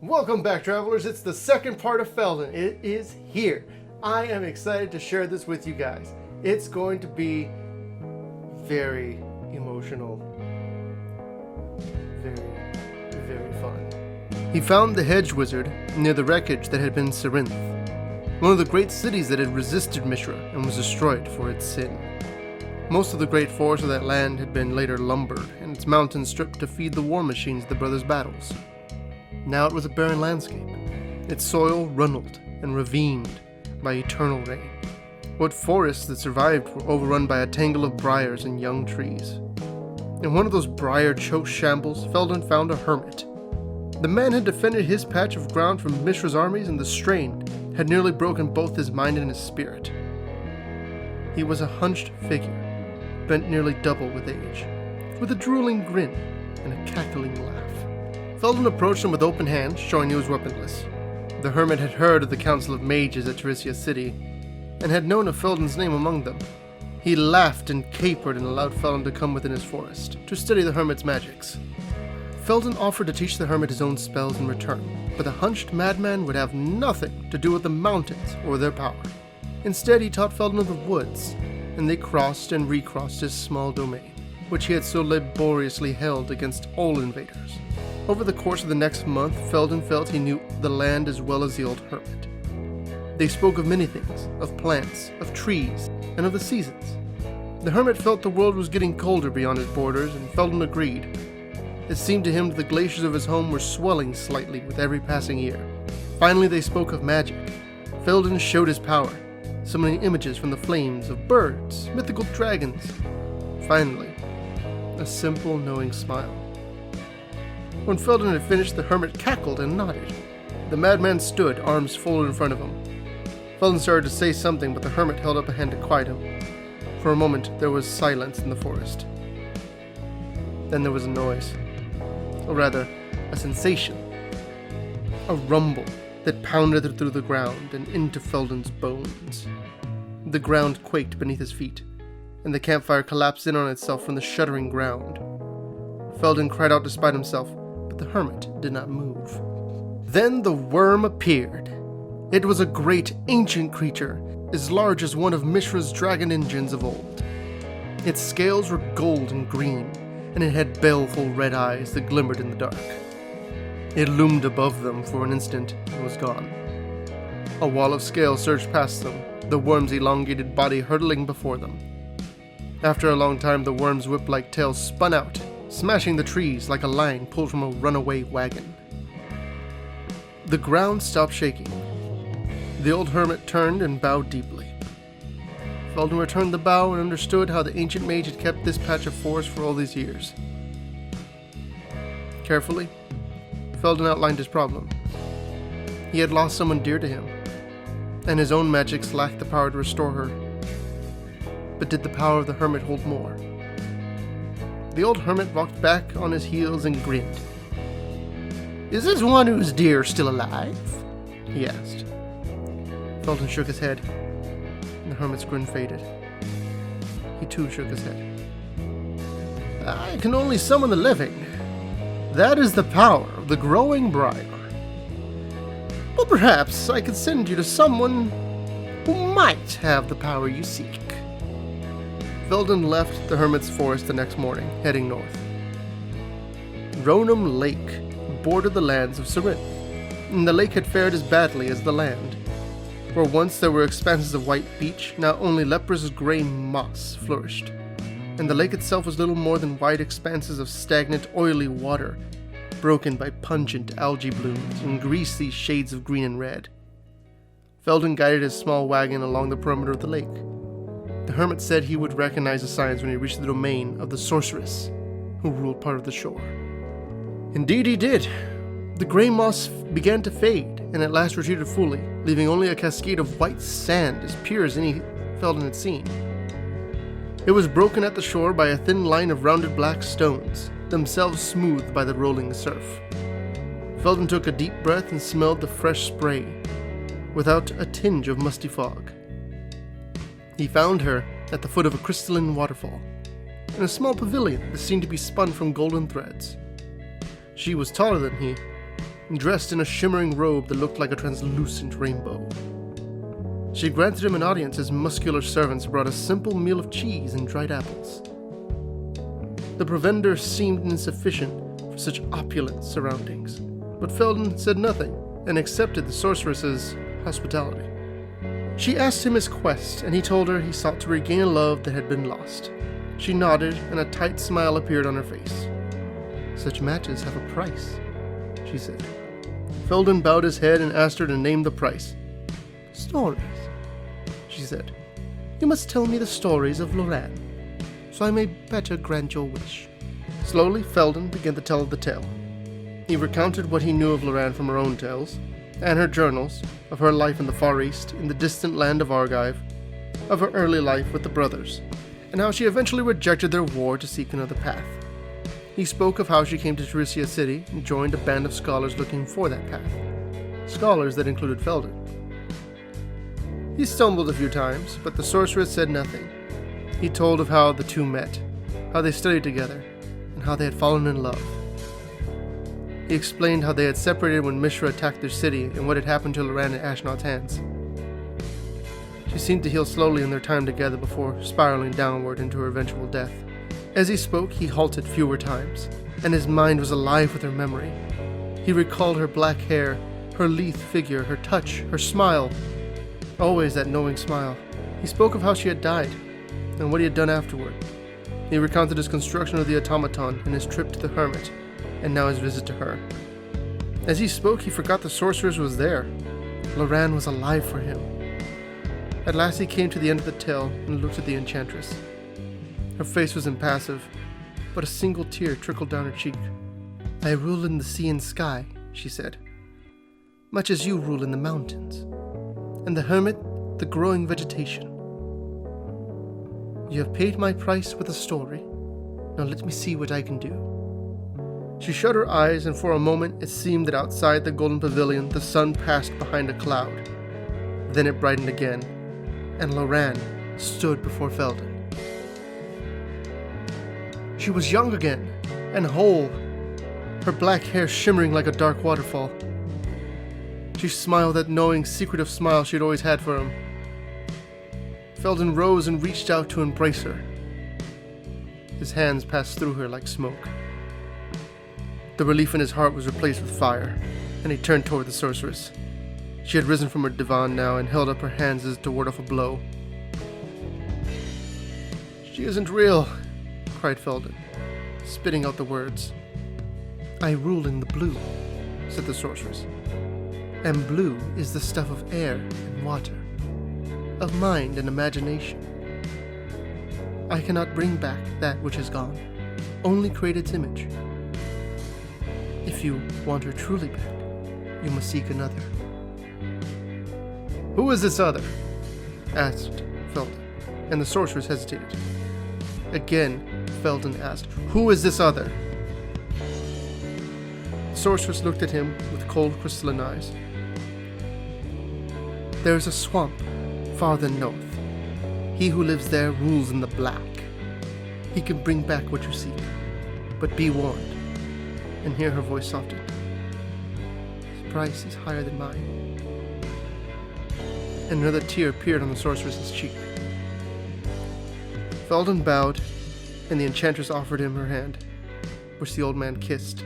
Welcome back, travelers. It's the second part of Feldon. It is here. I am excited to share this with you guys. It's going to be very emotional. Very fun. He found the hedge wizard near the wreckage that had been Serinth, one of the great cities that had resisted Mishra and was destroyed for its sin. Most of the great forest of that land had been later lumbered, and its mountains stripped to feed the war machines of the brothers' battles. Now it was a barren landscape, its soil runneled and ravined by eternal rain. What forests that survived were overrun by a tangle of briars and young trees. In one of those briar-choked shambles, Feldon found a hermit. The man had defended his patch of ground from Mishra's armies, and the strain had nearly broken both his mind and his spirit. He was a hunched figure, bent nearly double with age, with a drooling grin and a cackling laugh. Feldon approached him with open hands, showing he was weaponless. The hermit had heard of the Council of Mages at Teresia City, and had known of Feldon's name among them. He laughed and capered and allowed Feldon to come within his forest, to study the hermit's magics. Feldon offered to teach the hermit his own spells in return, but the hunched madman would have nothing to do with the mountains or their power. Instead, he taught Feldon of the woods, and they crossed and recrossed his small domain, which he had so laboriously held against all invaders. Over the course of the next month, Feldon felt he knew the land as well as the old hermit. They spoke of many things, of plants, of trees, and of the seasons. The hermit felt the world was getting colder beyond his borders, and Feldon agreed. It seemed to him that the glaciers of his home were swelling slightly with every passing year. Finally, they spoke of magic. Feldon showed his power, summoning images from the flames of birds, mythical dragons. Finally, a simple, knowing smile. When Feldon had finished, the hermit cackled and nodded. The madman stood, arms folded in front of him. Feldon started to say something, but the hermit held up a hand to quiet him. For a moment, there was silence in the forest. Then there was a noise. Or rather, a sensation. A rumble that pounded through the ground and into Feldon's bones. The ground quaked beneath his feet, and the campfire collapsed in on itself from the shuddering ground. Feldon cried out despite himself, but the hermit did not move. Then the worm appeared. It was a great, ancient creature, as large as one of Mishra's dragon engines of old. Its scales were gold and green, and it had baleful red eyes that glimmered in the dark. It loomed above them for an instant and was gone. A wall of scales surged past them, the worm's elongated body hurtling before them. After a long time, the worm's whip-like tail spun out, smashing the trees like a line pulled from a runaway wagon. The ground stopped shaking. The old hermit turned and bowed deeply. Feldon returned the bow and understood how the ancient mage had kept this patch of forest for all these years. Carefully, Feldon outlined his problem. He had lost someone dear to him, and his own magics lacked the power to restore her. But did the power of the hermit hold more? The old hermit walked back on his heels and grinned. "Is this one who's dear still alive?" he asked. Feldon shook his head, and the hermit's grin faded. He too shook his head. "I can only summon the living. That is the power of the growing briar. But perhaps I could send you to someone who might have the power you seek." Feldon left the hermit's forest the next morning, heading north. Ronan Lake bordered the lands of Serinth, and the lake had fared as badly as the land. Where once there were expanses of white beach, now only leprous gray moss flourished, and the lake itself was little more than wide expanses of stagnant, oily water, broken by pungent algae blooms and greasy shades of green and red. Feldon guided his small wagon along the perimeter of the lake. The hermit said he would recognize the signs when he reached the domain of the sorceress who ruled part of the shore. Indeed he did. The gray moss began to fade, and at last retreated fully, leaving only a cascade of white sand as pure as any Feldon had seen. It was broken at the shore by a thin line of rounded black stones, themselves smoothed by the rolling surf. Feldon took a deep breath and smelled the fresh spray, without a tinge of musty fog. He found her at the foot of a crystalline waterfall, in a small pavilion that seemed to be spun from golden threads. She was taller than he, dressed in a shimmering robe that looked like a translucent rainbow. She granted him an audience as muscular servants brought a simple meal of cheese and dried apples. The provender seemed insufficient for such opulent surroundings, but Feldon said nothing and accepted the sorceress's hospitality. She asked him his quest, and he told her he sought to regain a love that had been lost. She nodded, and a tight smile appeared on her face. "Such matches have a price," she said. Feldon bowed his head and asked her to name the price. "Stories," she said. "You must tell me the stories of Loran, so I may better grant your wish." Slowly, Feldon began to tell the tale. He recounted what he knew of Loran from her own tales, and her journals, of her life in the Far East, in the distant land of Argive, of her early life with the brothers, and how she eventually rejected their war to seek another path. He spoke of how she came to Teresia City and joined a band of scholars looking for that path. Scholars that included Feldon. He stumbled a few times, but the sorceress said nothing. He told of how the two met, how they studied together, and how they had fallen in love. He explained how they had separated when Mishra attacked their city and what had happened to Loran at Ashnod's hands. She seemed to heal slowly in their time together before spiraling downward into her eventual death. As he spoke, he halted fewer times, and his mind was alive with her memory. He recalled her black hair, her lithe figure, her touch, her smile. Always that knowing smile. He spoke of how she had died, and what he had done afterward. He recounted his construction of the automaton and his trip to the hermit, and now his visit to her. As he spoke, he forgot the sorceress was there. Loran was alive for him. At last he came to the end of the tale and looked at the enchantress. Her face was impassive, but a single tear trickled down her cheek. "I rule in the sea and sky," she said, "much as you rule in the mountains, and the hermit, the growing vegetation. You have paid my price with a story. Now let me see what I can do." She shut her eyes, and for a moment it seemed that outside the golden pavilion the sun passed behind a cloud. Then it brightened again, and Loran stood before Feldon. She was young again, and whole, her black hair shimmering like a dark waterfall. She smiled that knowing, secretive smile she'd always had for him. Feldon rose and reached out to embrace her. His hands passed through her like smoke. The relief in his heart was replaced with fire, and he turned toward the sorceress. She had risen from her divan now and held up her hands as to ward off a blow. "She isn't real," cried Feldon, spitting out the words. "I rule in the blue," said the sorceress. "And blue is the stuff of air and water, of mind and imagination. I cannot bring back that which is gone, only create its image. If you want her truly back, you must seek another." "Who is this other?" asked Feldon, and the sorceress hesitated. Again, Feldon asked, "Who is this other?" The sorceress looked at him with cold crystalline eyes. "There is a swamp farther north. He who lives there rules in the black. He can bring back what you seek, but be warned." And here her voice softened. "His price is higher than mine." And another tear appeared on the sorceress's cheek. Feldon bowed, and the enchantress offered him her hand, which the old man kissed.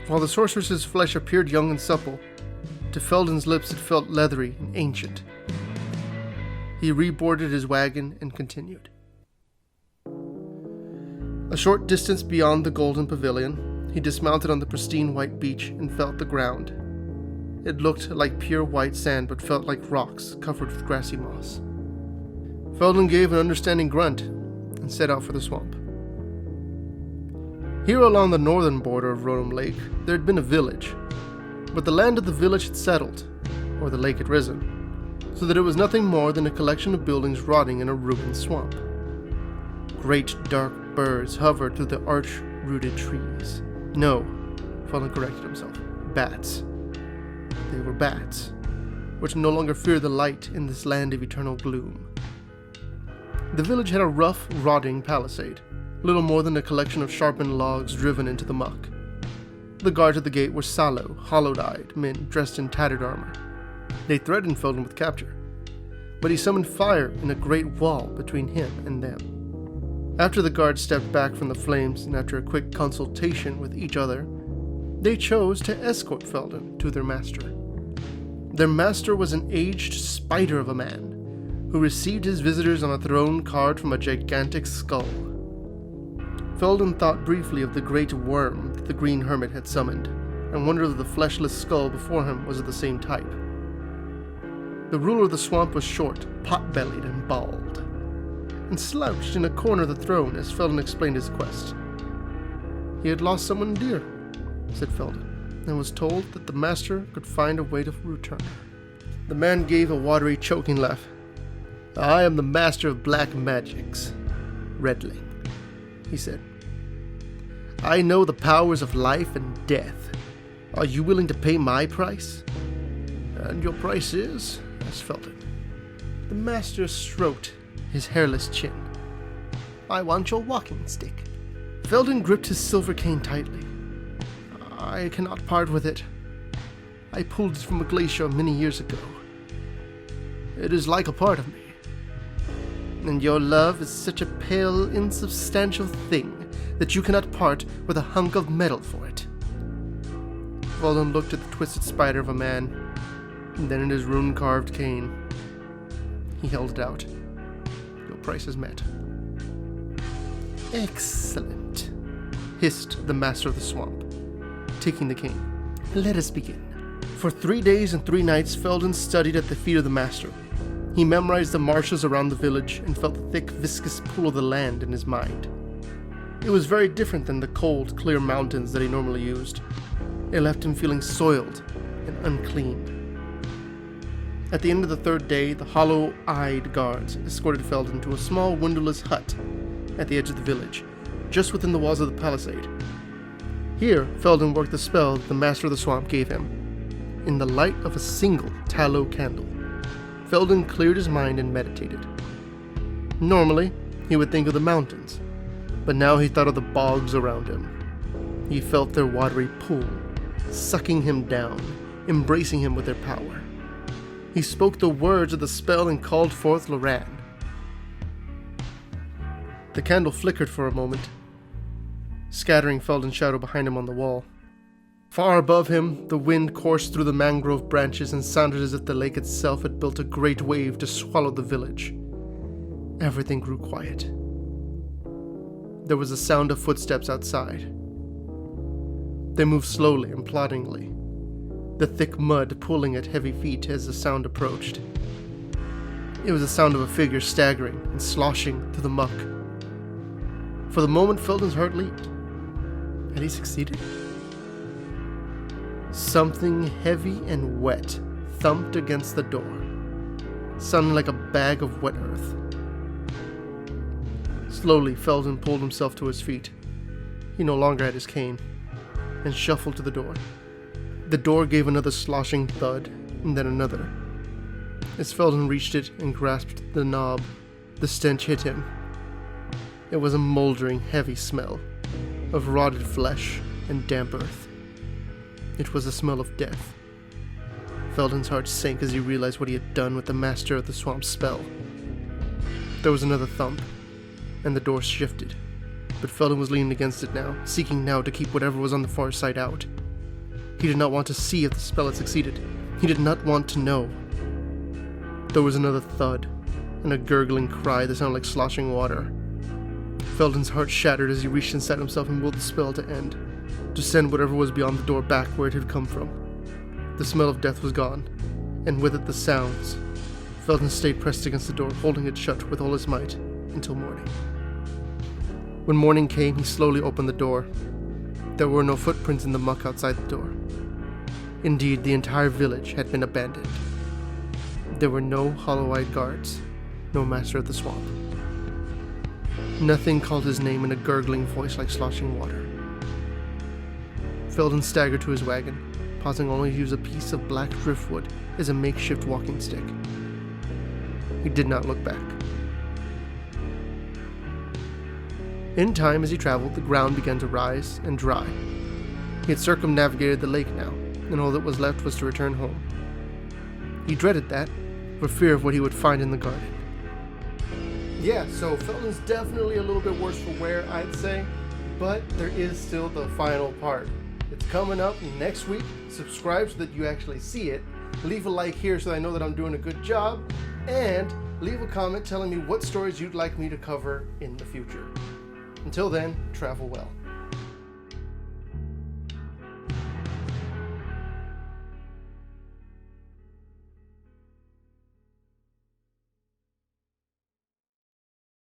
While the sorceress's flesh appeared young and supple, to Feldon's lips it felt leathery and ancient. He reboarded his wagon and continued. A short distance beyond the golden pavilion, he dismounted on the pristine white beach and felt the ground. It looked like pure white sand, but felt like rocks covered with grassy moss. Feldon gave an understanding grunt and set out for the swamp. Here along the northern border of Rotom Lake, there had been a village, but the land of the village had settled, or the lake had risen, so that it was nothing more than a collection of buildings rotting in a ruined swamp. Great dark birds hovered through the arch-rooted trees. No, Feldon corrected himself. Bats. They were bats, which no longer feared the light in this land of eternal gloom. The village had a rough, rotting palisade, little more than a collection of sharpened logs driven into the muck. The guards at the gate were sallow, hollow-eyed men dressed in tattered armor. They threatened Feldon with capture, but he summoned fire in a great wall between him and them. After the guards stepped back from the flames and after a quick consultation with each other, they chose to escort Feldon to their master. Their master was an aged spider of a man who received his visitors on a throne carved from a gigantic skull. Feldon thought briefly of the great worm that the Green Hermit had summoned, and wondered if the fleshless skull before him was of the same type. The ruler of the swamp was short, pot-bellied, and bald, and slouched in a corner of the throne as Feldon explained his quest. He had lost someone dear, said Feldon, and was told that the master could find a way to return her. The man gave a watery, choking laugh. I am the master of black magics, Redling, he said. I know the powers of life and death. Are you willing to pay my price? And your price is? Asked Feldon. The master stroked his hairless chin. I want your walking stick. Feldon gripped his silver cane tightly. I cannot part with it. I pulled it from a glacier many years ago. It is like a part of me. And your love is such a pale, insubstantial thing that you cannot part with a hunk of metal for it. Feldon looked at the twisted spider of a man, and then at his rune-carved cane. He held it out. Your price is met. Excellent, hissed the master of the swamp, taking the cane. Let us begin. For 3 days and 3 nights, Feldon studied at the feet of the master. He memorized the marshes around the village and felt the thick, viscous pool of the land in his mind. It was very different than the cold, clear mountains that he normally used. It left him feeling soiled and unclean. At the end of the 3rd day, the hollow-eyed guards escorted Feldon to a small windowless hut at the edge of the village, just within the walls of the palisade. Here, Feldon worked the spell that the master of the swamp gave him. In the light of a single tallow candle, Feldon cleared his mind and meditated. Normally, he would think of the mountains, but now he thought of the bogs around him. He felt their watery pool, sucking him down, embracing him with their power. He spoke the words of the spell and called forth Loran. The candle flickered for a moment, scattering Feldon's shadow behind him on the wall. Far above him, the wind coursed through the mangrove branches and sounded as if the lake itself had built a great wave to swallow the village. Everything grew quiet. There was a sound of footsteps outside. They moved slowly and ploddingly, the thick mud pulling at heavy feet as the sound approached. It was the sound of a figure staggering and sloshing through the muck. For the moment, Feldon's heart leaped. Had he succeeded? Something heavy and wet thumped against the door, sounding like a bag of wet earth. Slowly, Feldon pulled himself to his feet. He no longer had his cane, and shuffled to the door. The door gave another sloshing thud, and then another. As Feldon reached it and grasped the knob, the stench hit him. It was a moldering, heavy smell of rotted flesh and damp earth. It was the smell of death. Feldon's heart sank as he realized what he had done with the master of the swamp spell. There was another thump, and the door shifted, but Feldon was leaning against it now, seeking now to keep whatever was on the far side out. He did not want to see if the spell had succeeded. He did not want to know. There was another thud, and a gurgling cry that sounded like sloshing water. Feldon's heart shattered as he reached inside himself and willed the spell to end, to send whatever was beyond the door back where it had come from. The smell of death was gone, and with it the sounds. Feldon stayed pressed against the door, holding it shut with all his might, until morning. When morning came, he slowly opened the door. There were no footprints in the muck outside the door. Indeed, the entire village had been abandoned. There were no hollow-eyed guards, no master of the swamp. Nothing called his name in a gurgling voice like sloshing water. Feldon staggered to his wagon, pausing only to use a piece of black driftwood as a makeshift walking stick. He did not look back. In time, as he traveled, the ground began to rise and dry. He had circumnavigated the lake now, and all that was left was to return home. He dreaded that, for fear of what he would find in the garden. Yeah, so Feldon's definitely a little bit worse for wear, I'd say, but there is still the final part. It's coming up next week. Subscribe so that you actually see it. Leave a like here so that I know that I'm doing a good job, and leave a comment telling me what stories you'd like me to cover in the future. Until then, travel well.